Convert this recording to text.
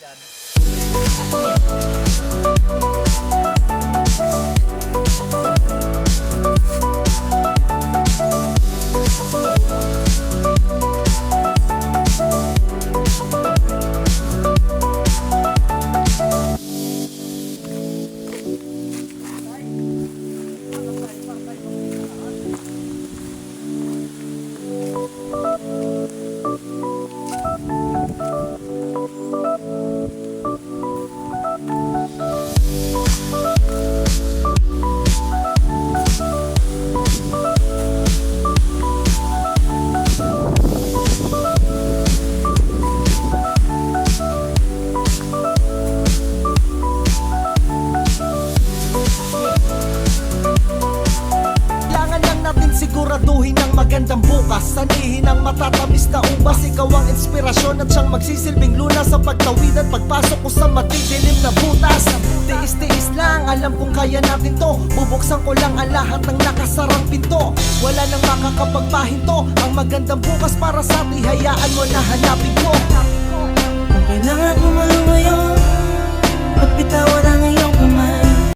yan. Siguraduhin ang magandang bukas, sanihin ang matatamis na ubas. Ikaw ang inspirasyon at siyang magsisilbing lunas sa pagtawid at pagpasok ko sa matidilim na butas. Tiis-tiis lang, alam kong kaya natin to. Bubuksan ko lang ang lahat ng nakasarang pinto. Wala nang makakapagpahinto. Ang magandang bukas para sa atin, hayaan mo na hanapin ko.